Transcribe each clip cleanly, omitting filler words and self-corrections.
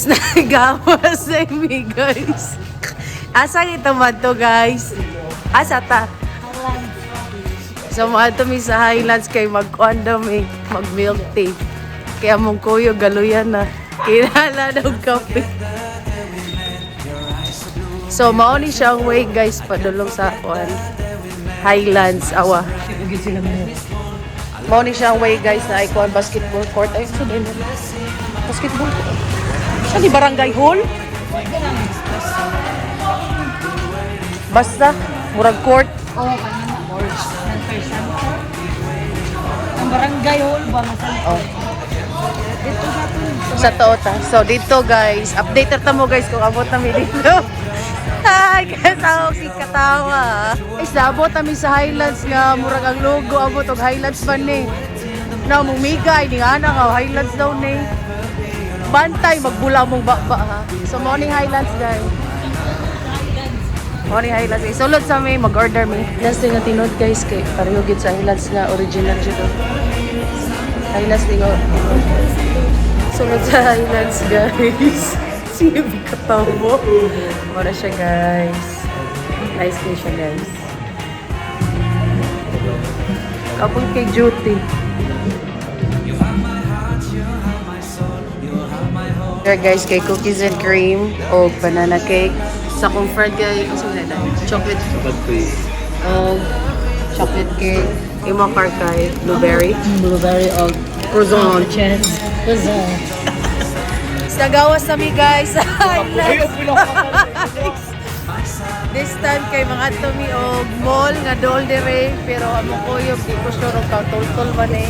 guys, nagawas na mi guys. Asa ito man to guys? Asa ta? So mga mi sa Highlands kay mag-kuan daw mi, mag-milk tea. Kaya mong kuyo galuyan na. Kilala daw kape. So mao ni siyang way guys padulong sa kuan Highlands awa. Mao ni siyang way guys na ay kuan basketball court ay so din. Basketball. Sa di barangay hall? Basta murag court. Oo, kanina board. Ang barangay hall ba Oh. Sa Toota. So dito guys, update ta mo guys kung abot na mi dito. Ay, kasama si katawa. Ay, sabot kami sa Highlands nga murag ang logo abot og Highlands man ni. Na mumigay di nga nga Highlands daw ni. Bantay magbula mong baba ha. So morning Highlands guys. Morning Highlands. Sulod sa may mag-order mi. Last thing na tinod guys kay pareho gid sa Highlands nga original jud. Highlands dingo. Sulod sa Highlands guys. Sige katawo. Mura siya guys. Nice day siya guys. Kapag kay Duty. Here guys, kay cookies and cream o banana cake. Sa kong friend kay, chocolate cake. Chocolate cake. Imo kay blueberry. Blueberry o Croissant. chance. Croissant. Nagawas kami guys sa Highlands. This time kay mga tumi og mall nga dool dire pero amo ko yung di ko sure og tol man eh.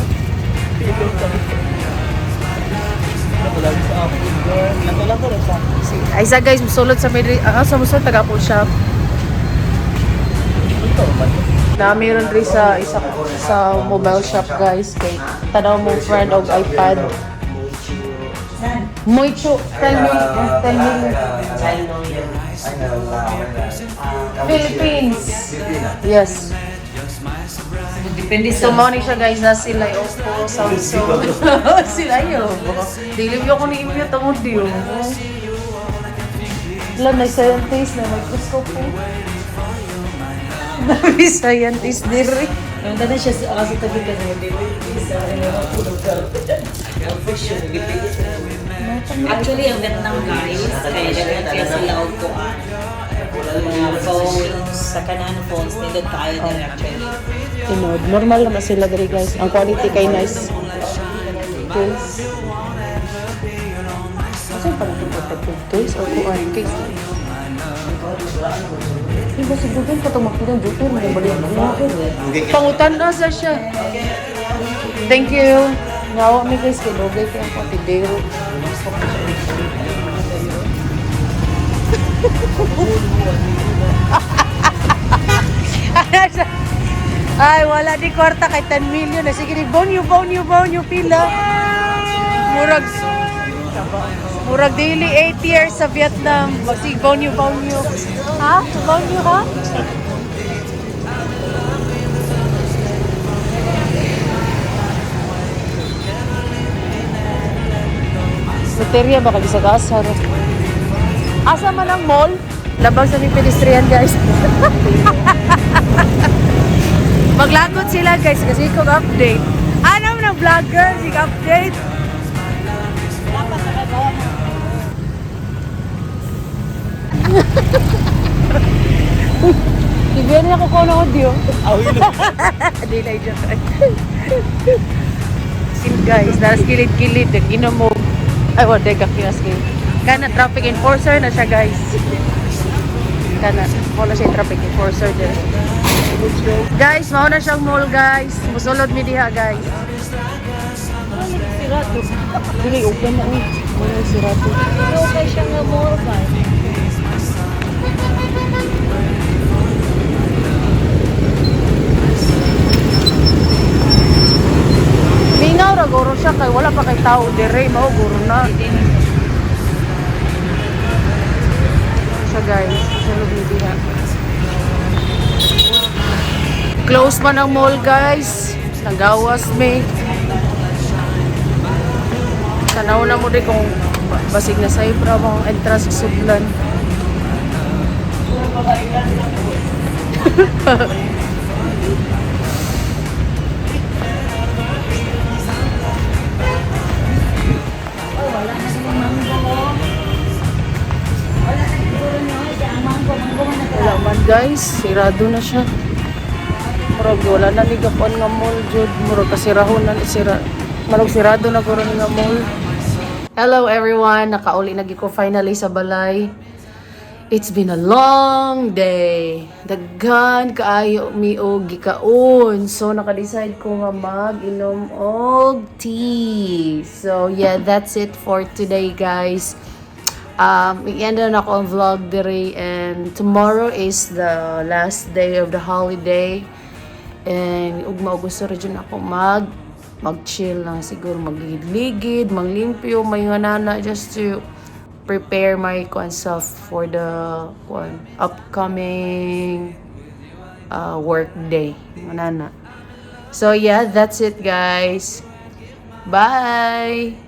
Ay sa guys musulod sa may sa musulod taga po shop. Na meron rin sa isa sa mobile shop guys kay tanaw mo friend og iPad. Mucho, tell me. Philippines. Yes. Depende So, sa money siya guys na sila yung Oppo, Samsung. Sila yun. Dilim yung ko ni Imyo tamo diyo. Wala na scientist na microscope po. Dami scientist diri. ang dana siya sa kasi tabi ka na sa actually ang Vietnam guys kaya dagan kaya sila og kuan mga phones sa kanang phones nila tayo din actually Tinod. Normal naman sila diri guys. Ang quality kay nice. Case. Kasi pala ito protective case or kuan case. Iba si Google pa itong magpidang joker. May bali ang pangutan na sa siya. Thank you. Nawa mi guys kay Logay kay ang patidero. Ay, wala di kwarta kay 10 million. Sige, di bonyo pila. Murag daily 8 years sa Vietnam. Magsig bonyo. Ha? Bonyo ha? Baterya baka di sa gasar. Asa man ang mall? Labang sa may pedestrian guys. Maglagot sila guys kasi kung update. Ano ng vlogger? Sige update. Ibigyan niya ko ng audio. Hindi na dyan. Sin guys, daras kilid-kilid. Ginomog. Ay, wala ka kinaskil. Kana traffic enforcer na siya guys. Kana, wala siya traffic enforcer dyan. Guys, mauna siyang mall guys. Musulod mi diha guys. sirato Dili open na eh. Wala sirato. okay siya nga mall ba Mingaw ra guro siya kay wala pa kay tao dire mao guro na. Siya guys, sulod mi diha. Close man ang mall guys. Nagawas me. Tanaw na mo di kung Basig na sa ibra mo ang entrance sa Sudlan. Wala man guys, sirado na siya. Murag wala na ni gapon nga mall jud. Murag kasirahon na ni sira. Murag sirado na guro nga mall. Hello everyone, nakauli na ko finally sa balay. It's been a long day. Daghan kaayo mi og gikaon. So naka-decide ko nga mag-inom og tea. So yeah, that's it for today guys. I-end na ako ang vlog diri and tomorrow is the last day of the holiday. And ug gusto rin ako mag-chill lang siguro, magligid-ligid, manglimpyo, may nana just to prepare my self for the upcoming work day. Nana. So yeah, that's it guys. Bye!